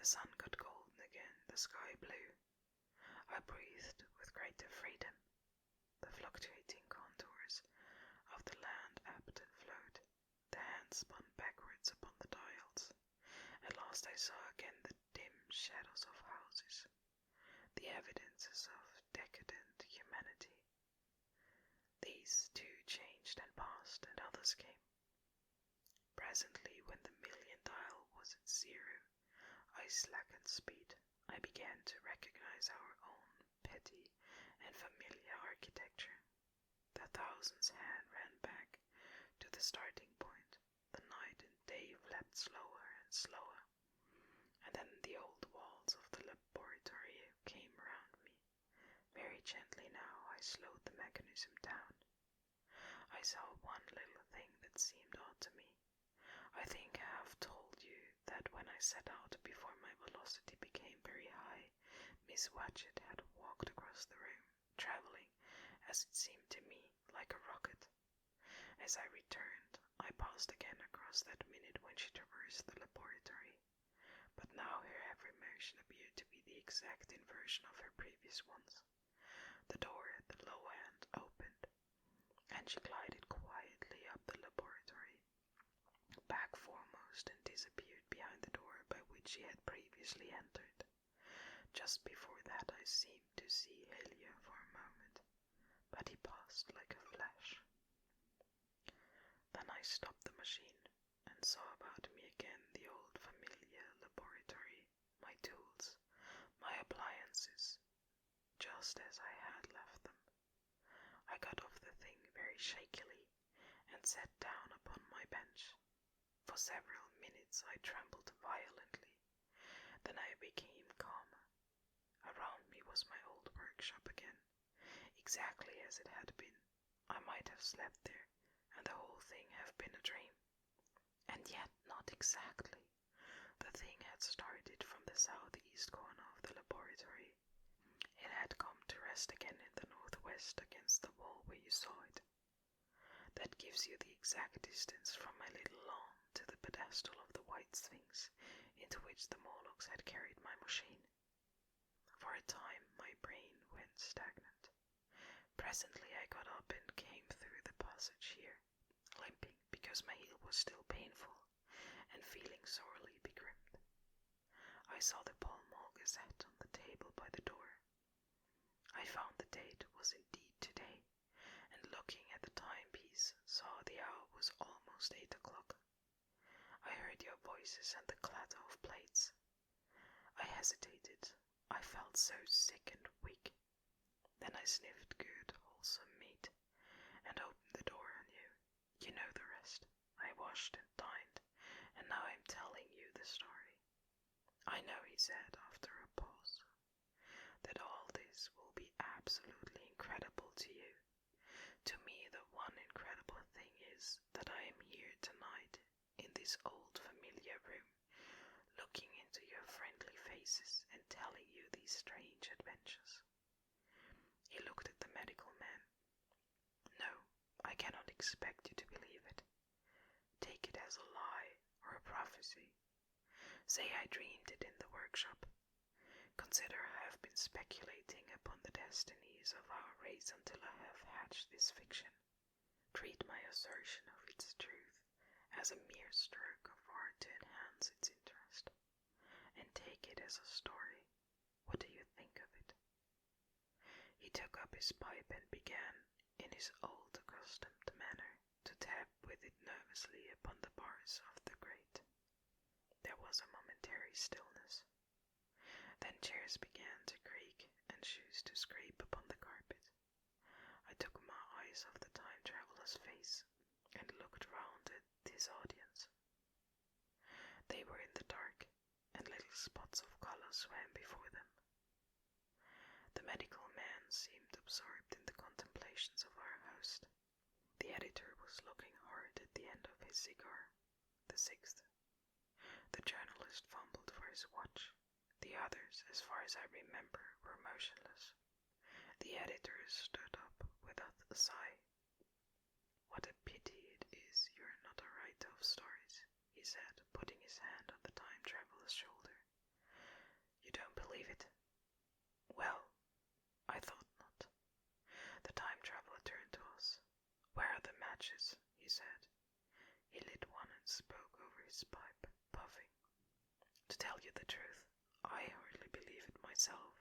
The sun got golden again, the sky blue. I breathed with greater freedom. The fluctuating contours of the land ebbed and flowed. The hands spun backwards upon the dials. At last I saw again the dim shadows of houses, the evidences of decadent humanity. These too changed and passed, and others came. Presently, when the million dial was at 0, I slackened speed. I began to recognize our own petty and familiar architecture. The thousand's hand ran back to the starting point. The night and day flapped slower and slower, and then the old walls of the laboratory came round me. Very gently now I slowed the mechanism down. I saw one little thing that seemed odd to me. I think I have told you that when I set out before my velocity became very high, Miss Watchett had walked across the room, travelling, as it seemed to me, like a rocket. As I returned, I paused again across that minute when she traversed the laboratory, but now her every motion appeared to be the exact inversion of her previous ones. The door at the low end opened, and she glided quietly up the laboratory, back foremost, and disappeared behind the door by which she had previously entered. Just before that I seemed to see Helia for a moment, but he passed like a flash. Then I stopped the machine and saw about me again the old familiar laboratory, my tools, my appliances, just as I had left them. I got off the thing very shakily and sat down upon my bench. For several minutes I trembled violently. Then I became calmer. Around me was my old workshop again, exactly as it had been. I might have slept there, and the whole thing have been a dream. And yet not exactly. The thing had started from the southeast corner of the laboratory. It had come to rest again in the northwest against the wall where you saw it. That gives you the exact distance from my little lawn to the pedestal of the white sphinx into which the Morlocks had carried my machine. For a time my brain went stagnant. Presently I got up and came through the passage here, limping because my heel was still painful, and feeling sorely begrimed. I saw the Pall Mall Gazette on the table by the door. I found the date was indeed today, and looking at the timepiece, saw the hour was almost 8 o'clock. I heard your voices and the clatter of plates. I hesitated. I felt so sick and weak. Then I sniffed good, wholesome meat, and opened the door on you. You know the rest. I washed and dined, and now I'm telling you the story. I know, he said after a pause, that all this will be absolutely incredible to you. To me the one incredible thing is that I am here tonight in this old familiar room, looking into your friendly faces and telling you these strange adventures. He looked at the medical man. No, I cannot expect you to believe it. Take it as a lie or a prophecy. Say I dreamed it in the workshop. Consider I have been speculating upon the destinies of our race until I have hatched this fiction. Treat my assertion of its truth as a mere stroke of art to enhance its interest, and take it as a story. What do you think of it? He took up his pipe and began, in his old accustomed manner, to tap with it nervously upon the bars of the grate. There was a momentary stillness. Then chairs began to creak and shoes to scrape upon the carpet. I took my eyes off the time-traveler's face and looked round at his audience. They were in the dark, and little spots of color swam before them. The medical man seemed absorbed in the contemplations of our host. The editor was looking hard at the end of his cigar, the sixth. The journalist fumbled for his watch. The others, as far as I remember, were motionless. The editor stood up with a sigh. What a pity it is you're not a writer of stories, he said, putting his hand on the time-traveler's shoulder. matches, he said. He lit one and spoke over his pipe, puffing. To tell you the truth, I hardly believe it myself,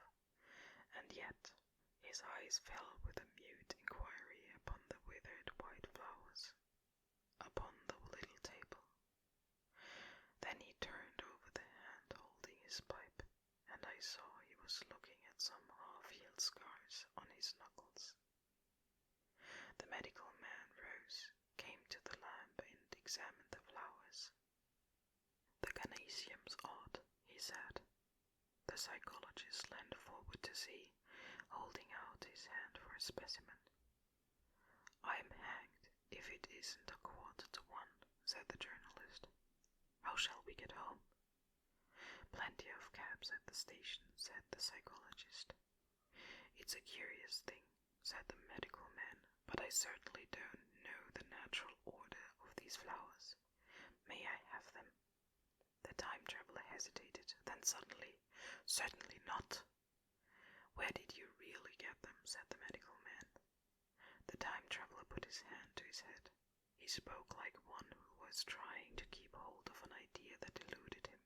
and yet his eyes fell with a mute inquiry upon the withered white flowers, upon the little table. Then he turned over the hand holding his pipe, and I saw he was looking at some half-healed scars on his knuckles. The medical man rose, came to the lamp, and examined the flowers. The ganaceum's odd, he said. The psychologist leaned forward to see, holding out his hand for a specimen. I'm hanged if it isn't 1:15, said the journalist. How shall we get home? Plenty of cabs at the station, said the psychologist. It's a curious thing, said the medical man, but I certainly don't know the natural order of these flowers. May I have them? The time traveler hesitated, then suddenly, certainly not. Where did you really get them? Said the medical man. The time traveler put his hand to his head. He spoke like one who was trying to keep hold of an idea that eluded him.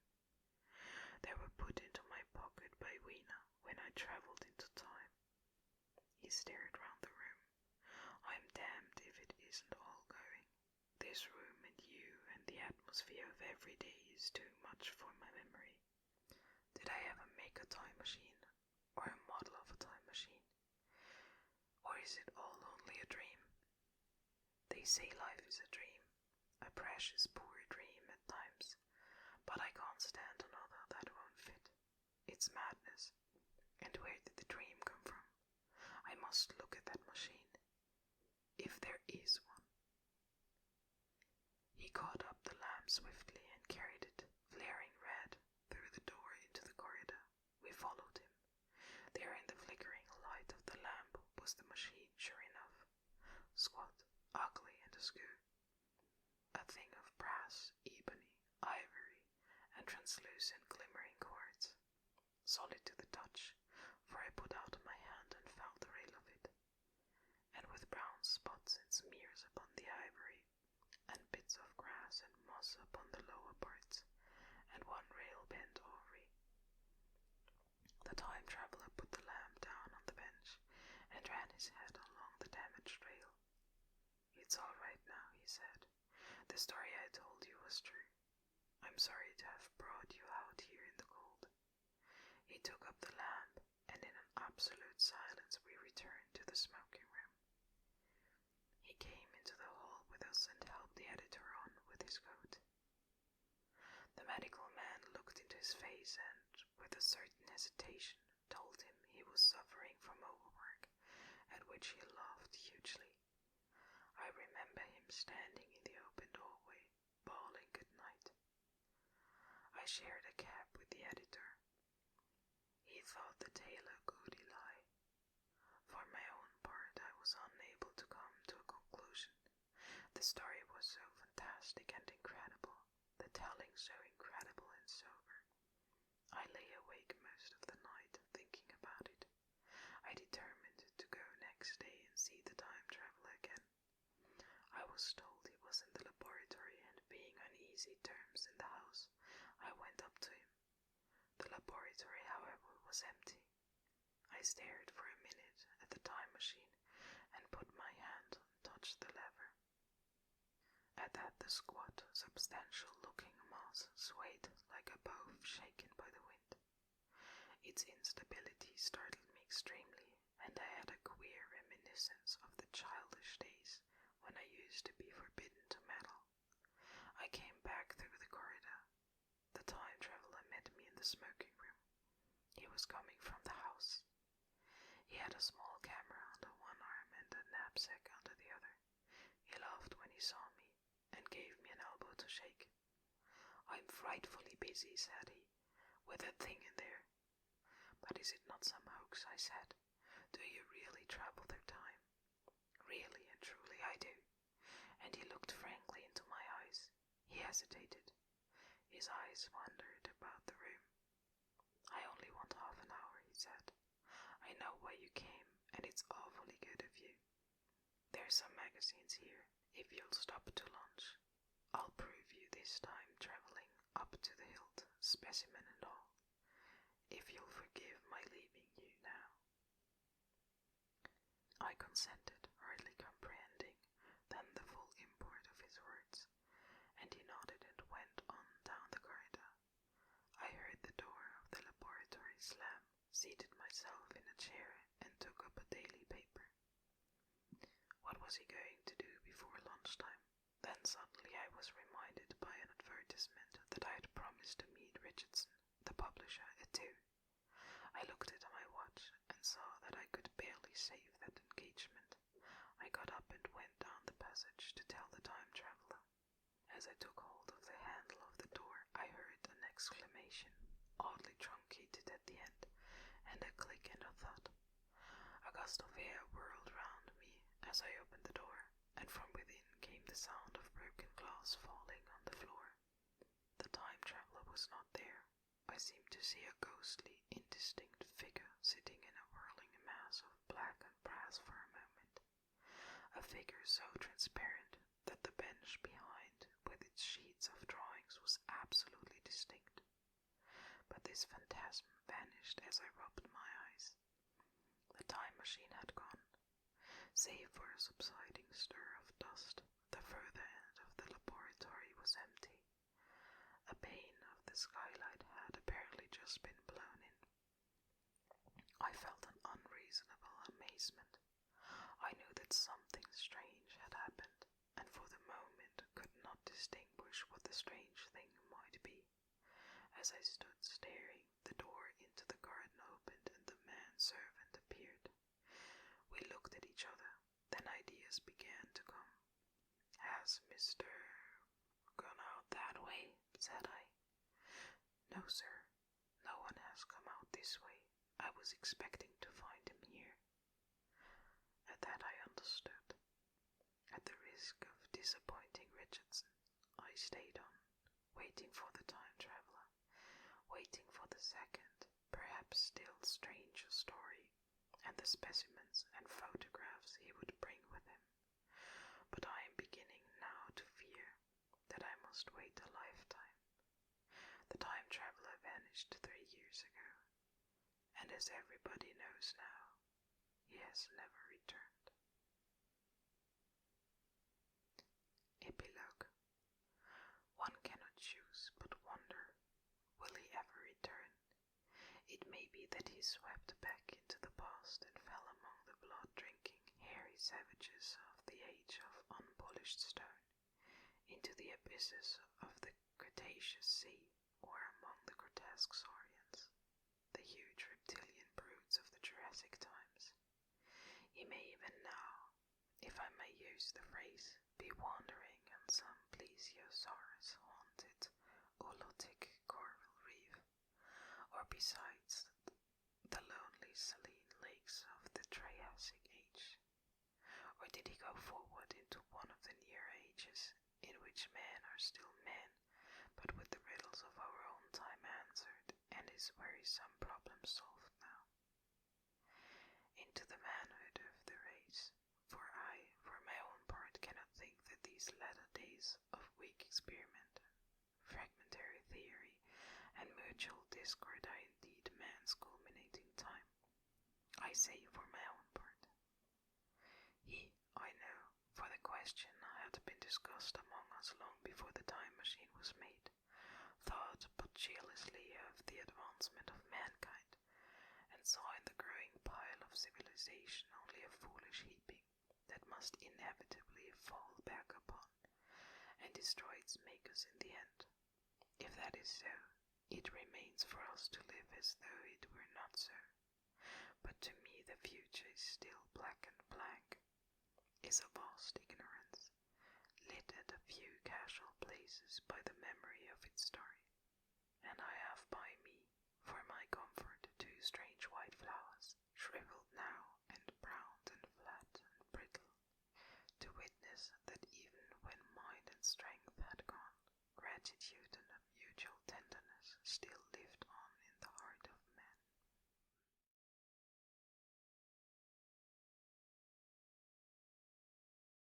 They were put into my pocket by Weena when I traveled into time. He stared round the room. I'm damned if it isn't all going. This room and you and the atmosphere of every day is too much for my memory. Did I ever make a time machine? Or a model of a time machine? Or is it all only a dream? They say life is a dream, a precious poor dream at times, but I can't stand another that won't fit. It's madness. And where did the dream come from? I must look at that machine. If there is one. He caught up the lamp swiftly and carried it, flaring red, through the door into the corridor. We followed him. There in the flickering light of the lamp was the machine, sure enough. Squat, ugly and askew. A thing of brass, ebony, ivory, and translucent glimmering cords. Solid to the touch, for I put out my hand and felt the rail of it. And with brown spots and smears upon the ivory, and bits of grass and moss upon the lower parts, and one rail bent awry. The time traveler put the lamp down on the bench and ran his head along the damaged rail. It's all right now, he said. The story I told you was true. I'm sorry to have brought you out here in the cold. He took up the lamp, and in an absolute silence we returned to the smoking room. He came into the hall with us and helped the editor on with his coat. The medical man looked into his face and, with a certain hesitation, told him he was suffering from overwork, at which he laughed hugely. I remember him standing in the open doorway, bawling good night. I shared a cab with the editor. He thought the tale a goody lie. For my own part, I was unable to come to a conclusion. The story was so fantastic and incredible, the telling so incredible and sober. I lay awake most of the night thinking about it. I determined to go next day and see the time traveler again. I was told he was in the laboratory, and being on easy terms in the house, I went up to him. The laboratory, however, was empty. I stared for a minute at the time machine and put my hand and touched the lever. At that the squat, substantial-looking mass swayed like a bow shaken by the wind. Its instability startled me extremely, and I had a queer reminiscence of the childish days when I used to be forbidden to meddle. I came back through the corridor. The time traveler met me in the smoking room. He was coming from the house. He had a small camera under one arm and a knapsack under the other. He laughed when he saw me, and gave me an elbow to shake. I'm frightfully busy, said he, with that thing in there. But is it not some hoax, I said. Do you really travel through time? Really and truly I do. And he looked frankly into my eyes. He hesitated. His eyes wandered about the room. I only want half an hour, he said. I know why you came, and it's awfully good of you. There's some magazines here, If you'll stop to lunch, I'll prove you this time traveling up to the hilt, specimen and all. If you'll forgive my leaving you now. I consented, hardly comprehending then the full import of his words, and he nodded and went on down the corridor. I heard the door of the laboratory slam, seated myself in a chair, and took up a daily paper. What was he going to do before lunchtime? Then suddenly I was reminded by an advertisement that I had promised to meet Richardson, the publisher, at 2. I looked at my watch and saw that I could barely save that engagement. I got up and went down the passage to tell the time traveler. As I took hold of the handle of the door, I heard an exclamation, oddly truncated at the end, and a click and a thud. A gust of air whirled round me as I opened the door, and from within came the sound of broken glass falling on the floor. The time traveler was not there. I seemed to see a ghostly, indistinct figure sitting in a whirling mass of black and brass for a moment. A figure so transparent that the bench behind, with its sheets of drawings, was absolutely distinct. But this phantasm vanished as I rubbed my eyes. The time machine had gone. Save for a subsiding stir of dust, the further end of the laboratory was empty. A pane of the skylight had apparently just been blown in. I felt an unreasonable amazement. I knew that something strange had happened, and for the moment could not distinguish what the strange thing might be. As I stood staring, the door into the garden opened and the man-servant appeared. We looked at each other, then ideas began to come. "Has Mr. gone out that way?" said I. "No, sir. No one has come out this way. I was expecting to find him here." At that I understood. At the risk of disappointing Richardson, I stayed on, waiting for the time traveler, waiting for the second, perhaps still stranger story, and the specimens and photographs he would bring with him. But I am beginning now to fear that I must wait a lifetime. The time traveler vanished 3 years ago, and as everybody knows now, he has never returned. Epilogue. One cannot choose but wonder, will he ever return? It may be that he swept back into the past and fell among the blood-drinking, hairy savages of the age of unpolished stone, into the abysses of the Cretaceous Sea, or among the grotesque saurians, the huge reptilian brutes of the Jurassic times. He may even now, if I may use the phrase, be wandering on some plesiosaurus-haunted Olotic coral reef, or besides the lonely saline lakes of the Triassic age. Or did he go forward into one of the near ages, in which men are still men, but with the riddles of our own time answered, and his wearisome problem solved now? Into the manhood of the race, for I, for my own part, cannot think that these latter days of weak experiment, fragmentary theory, and mutual discord are indeed man's culminating time. I say for my own part. He, I know, for the question had been discussed among us long before the time machine was made, thought but jealously of the advancement of mankind, and saw in the growing pile of civilization only a foolish heaping that must inevitably fall back upon and destroy its makers in the end. If that is so, it remains for us to live as though it were not so. But to me the future is still black and blank, is a vast ignorance, lit at a few casual places by the memory of its story. And I have by me, for my comfort, 2 strange white flowers, shriveled now and browned and flat and brittle, to witness that even when mind and strength had gone, gratitude and a mutual tenderness still